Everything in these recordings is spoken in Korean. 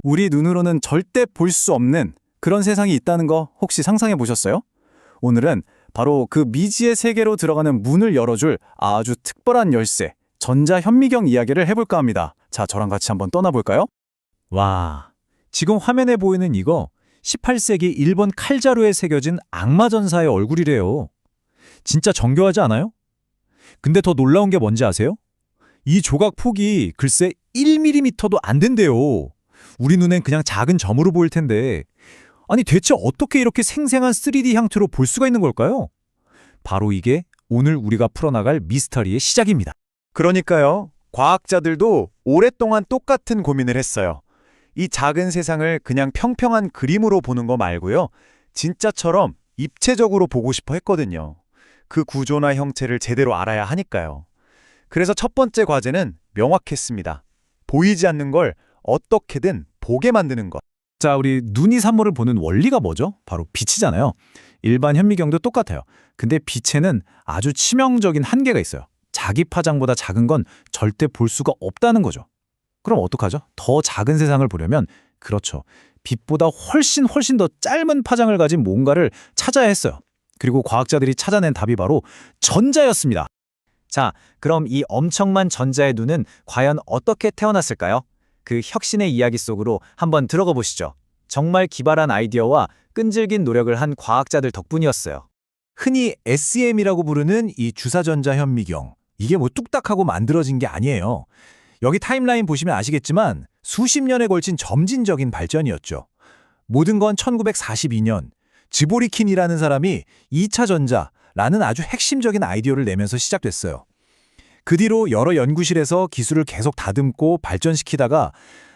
우리 눈으로는 절대 볼 수 없는 그런 세상이 있다는 거 혹시 상상해 보셨어요? 오늘은 바로 그 미지의 세계로 들어가는 문을 열어줄 아주 특별한 열쇠, 전자현미경 이야기를 해볼까 합니다. 자, 저랑 같이 한번 떠나볼까요? 와, 지금 화면에 보이는 이거 18세기 일본 칼자루에 새겨진 악마 전사의 얼굴이래요. 진짜 정교하지 않아요? 근데 더 놀라운 게 뭔지 아세요? 이 조각 폭이 글쎄 1mm도 안 된대요. 우리 눈엔 그냥 작은 점으로 보일 텐데. 아니 대체 어떻게 이렇게 생생한 3D 형태로 볼 수가 있는 걸까요? 바로 이게 오늘 우리가 풀어나갈 미스터리의 시작입니다. 그러니까요. 과학자들도 오랫동안 똑같은 고민을 했어요. 이 작은 세상을 그냥 평평한 그림으로 보는 거 말고요. 진짜처럼 입체적으로 보고 싶어 했거든요. 그 구조나 형체를 제대로 알아야 하니까요. 그래서 첫 번째 과제는 명확했습니다. 보이지 않는 걸 어떻게든 보게 만드는 것. 자, 우리 눈이 산물을 보는 원리가 뭐죠? 바로 빛이잖아요. 일반 현미경도 똑같아요. 근데 빛에는 아주 치명적인 한계가 있어요. 자기 파장보다 작은 건 절대 볼 수가 없다는 거죠. 그럼 어떡하죠? 더 작은 세상을 보려면 그렇죠. 빛보다 훨씬 더 짧은 파장을 가진 뭔가를 찾아야 했어요. 그리고 과학자들이 찾아낸 답이 바로 전자였습니다. 자, 그럼 이 엄청난 전자의 눈은 과연 어떻게 태어났을까요? 그 혁신의 이야기 속으로 한번 들어가 보시죠. 정말 기발한 아이디어와 끈질긴 노력을 한 과학자들 덕분이었어요. 흔히 SEM이라고 부르는 이 주사전자 현미경. 이게 뭐 뚝딱하고 만들어진 게 아니에요. 여기 타임라인 보시면 아시겠지만 수십 년에 걸친 점진적인 발전이었죠. 모든 건 1942년 즈보리킨이라는 사람이 2차 전자라는 아주 핵심적인 아이디어를 내면서 시작됐어요. 그 뒤로 여러 연구실에서 기술을 계속 다듬고 발전시키다가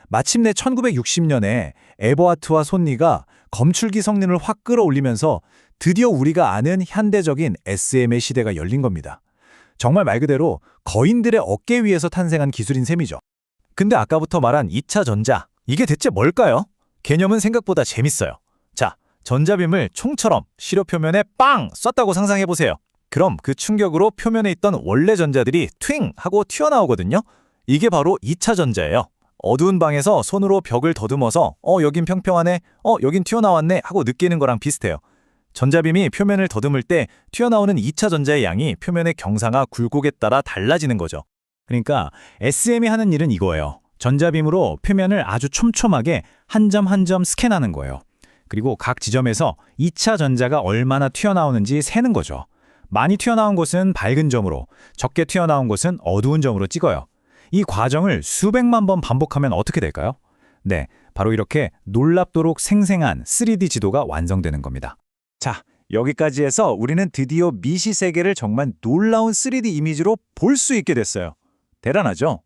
마침내 1960년에 에버하트와 손리가 검출기 성능을 확 끌어올리면서 드디어 우리가 아는 현대적인 SM의 시대가 열린 겁니다. 정말 말 그대로 거인들의 어깨 위에서 탄생한 기술인 셈이죠. 근데 아까부터 말한 2차 전자, 이게 대체 뭘까요? 개념은 생각보다 재밌어요. 자, 전자빔을 총처럼 시료 표면에 빵 쐈다고 상상해보세요. 그럼 그 충격으로 표면에 있던 원래 전자들이 큉 하고 튀어나오거든요. 이게 바로 2차 전자예요. 어두운 방에서 손으로 벽을 더듬어서 여긴 평평하네, 여긴 튀어나왔네 하고 느끼는 거랑 비슷해요. 전자빔이 표면을 더듬을 때 튀어나오는 2차 전자의 양이 표면의 경사가 굴곡에 따라 달라지는 거죠. 그러니까 SM이 하는 일은 이거예요. 전자빔으로 표면을 아주 촘촘하게 한 점 한 점 스캔하는 거예요. 그리고 각 지점에서 2차 전자가 얼마나 튀어나오는지 세는 거죠. 많이 튀어나온 곳은 밝은 점으로, 적게 튀어나온 곳은 어두운 점으로 찍어요. 이 과정을 수백만 번 반복하면 어떻게 될까요? 네, 바로 이렇게 놀랍도록 생생한 3D 지도가 완성되는 겁니다. 자, 여기까지 해서 우리는 드디어 미시 세계를 정말 놀라운 3D 이미지로 볼 수 있게 됐어요. 대단하죠?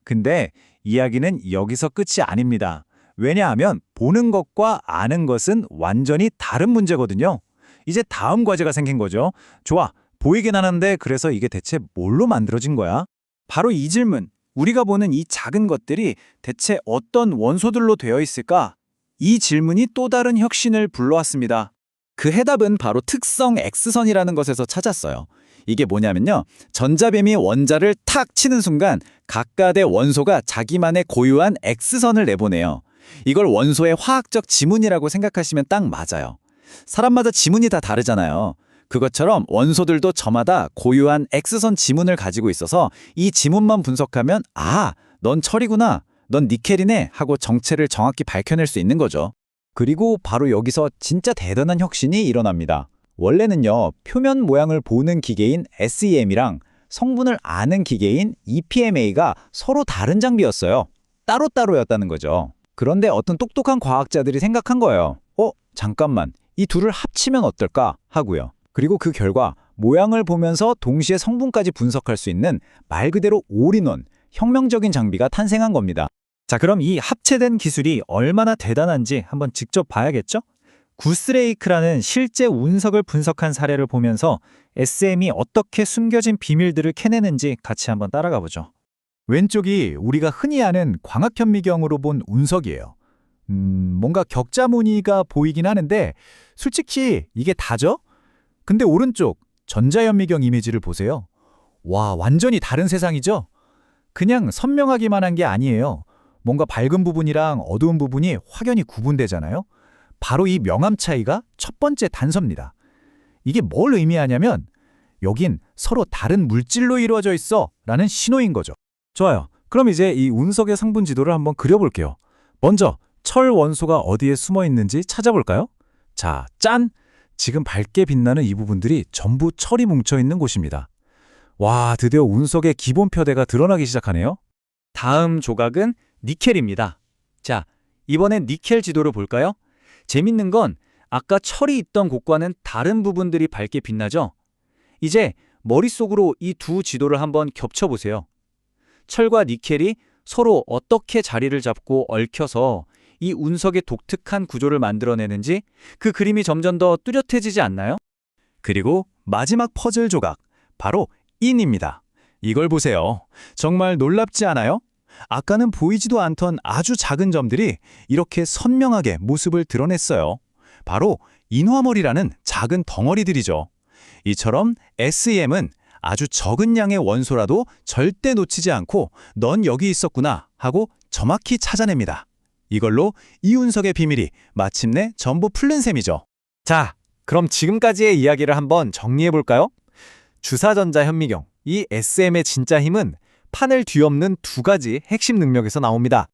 근데 이야기는 여기서 끝이 아닙니다. 왜냐하면 보는 것과 아는 것은 완전히 다른 문제거든요. 이제 다음 과제가 생긴 거죠. 좋아, 보이긴 하는데 그래서 이게 대체 뭘로 만들어진 거야? 바로 이 질문, 우리가 보는 이 작은 것들이 대체 어떤 원소들로 되어 있을까? 이 질문이 또 다른 혁신을 불러왔습니다. 그 해답은 바로 특성 X선이라는 것에서 찾았어요. 이게 뭐냐면요. 전자뱀이 원자를 탁 치는 순간 각각의 원소가 자기만의 고유한 X선을 내보내요. 이걸 원소의 화학적 지문이라고 생각하시면 딱 맞아요. 사람마다 지문이 다 다르잖아요. 그것처럼 원소들도 저마다 고유한 X선 지문을 가지고 있어서 이 지문만 분석하면 넌 철이구나, 넌 니켈이네 하고 정체를 정확히 밝혀낼 수 있는 거죠. 그리고 바로 여기서 진짜 대단한 혁신이 일어납니다. 원래는요, 표면 모양을 보는 기계인 SEM이랑 성분을 아는 기계인 EPMA가 서로 다른 장비였어요. 따로따로였다는 거죠. 그런데 어떤 똑똑한 과학자들이 생각한 거예요. 잠깐만, 이 둘을 합치면 어떨까 하고요. 그리고 그 결과 모양을 보면서 동시에 성분까지 분석할 수 있는 말 그대로 올인원, 혁명적인 장비가 탄생한 겁니다. 자, 그럼 이 합체된 기술이 얼마나 대단한지 한번 직접 봐야겠죠? 구스레이크라는 실제 운석을 분석한 사례를 보면서 SM이 어떻게 숨겨진 비밀들을 캐내는지 같이 한번 따라가 보죠. 왼쪽이 우리가 흔히 아는 광학현미경으로 본 운석이에요. 뭔가 격자 무늬가 보이긴 하는데 솔직히 이게 다죠? 근데 오른쪽 전자현미경 이미지를 보세요. 와, 완전히 다른 세상이죠? 그냥 선명하기만 한 게 아니에요. 뭔가 밝은 부분이랑 어두운 부분이 확연히 구분되잖아요. 바로 이 명암 차이가 첫 번째 단서입니다. 이게 뭘 의미하냐면 여긴 서로 다른 물질로 이루어져 있어 라는 신호인 거죠. 좋아요. 그럼 이제 이 운석의 상분 지도를 한번 그려볼게요. 먼저 철 원소가 어디에 숨어 있는지 찾아볼까요? 자, 짠! 지금 밝게 빛나는 이 부분들이 전부 철이 뭉쳐 있는 곳입니다. 와, 드디어 운석의 기본 표대가 드러나기 시작하네요. 다음 조각은 니켈입니다. 자, 이번엔 니켈 지도를 볼까요? 재밌는 건 아까 철이 있던 곳과는 다른 부분들이 밝게 빛나죠? 이제 머릿속으로 이 두 지도를 한번 겹쳐보세요. 철과 니켈이 서로 어떻게 자리를 잡고 얽혀서 이 운석의 독특한 구조를 만들어내는지 그 그림이 점점 더 뚜렷해지지 않나요? 그리고 마지막 퍼즐 조각, 바로 인입니다. 이걸 보세요. 정말 놀랍지 않아요? 아까는 보이지도 않던 아주 작은 점들이 이렇게 선명하게 모습을 드러냈어요. 바로 인화머리라는 작은 덩어리들이죠. 이처럼 SEM은 아주 적은 양의 원소라도 절대 놓치지 않고 넌 여기 있었구나 하고 정확히 찾아냅니다. 이걸로 이 운석의 비밀이 마침내 전부 풀린 셈이죠. 자, 그럼 지금까지의 이야기를 한번 정리해볼까요? 주사전자 현미경, 이 SM의 진짜 힘은 판을 뒤엎는 두 가지 핵심 능력에서 나옵니다.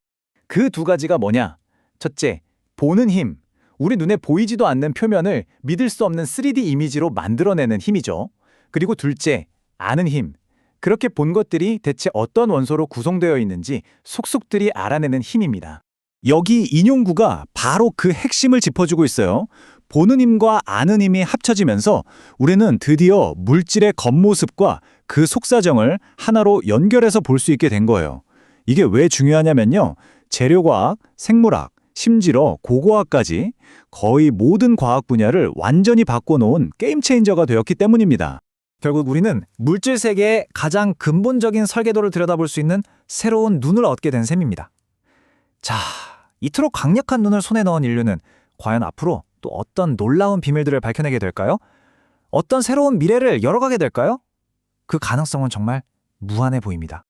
그 두 가지가 뭐냐? 첫째, 보는 힘. 우리 눈에 보이지도 않는 표면을 믿을 수 없는 3D 이미지로 만들어내는 힘이죠. 그리고 둘째, 아는 힘. 그렇게 본 것들이 대체 어떤 원소로 구성되어 있는지 속속들이 알아내는 힘입니다. 여기 인용구가 바로 그 핵심을 짚어주고 있어요. 보는 힘과 아는 힘이 합쳐지면서 우리는 드디어 물질의 겉모습과 그 속사정을 하나로 연결해서 볼 수 있게 된 거예요. 이게 왜 중요하냐면요. 재료과학, 생물학, 심지어 고고학까지 거의 모든 과학 분야를 완전히 바꿔놓은 게임 체인저가 되었기 때문입니다. 결국 우리는 물질 세계의 가장 근본적인 설계도를 들여다볼 수 있는 새로운 눈을 얻게 된 셈입니다. 자, 이토록 강력한 눈을 손에 넣은 인류는 과연 앞으로 또 어떤 놀라운 비밀들을 밝혀내게 될까요? 어떤 새로운 미래를 열어가게 될까요? 그 가능성은 정말 무한해 보입니다.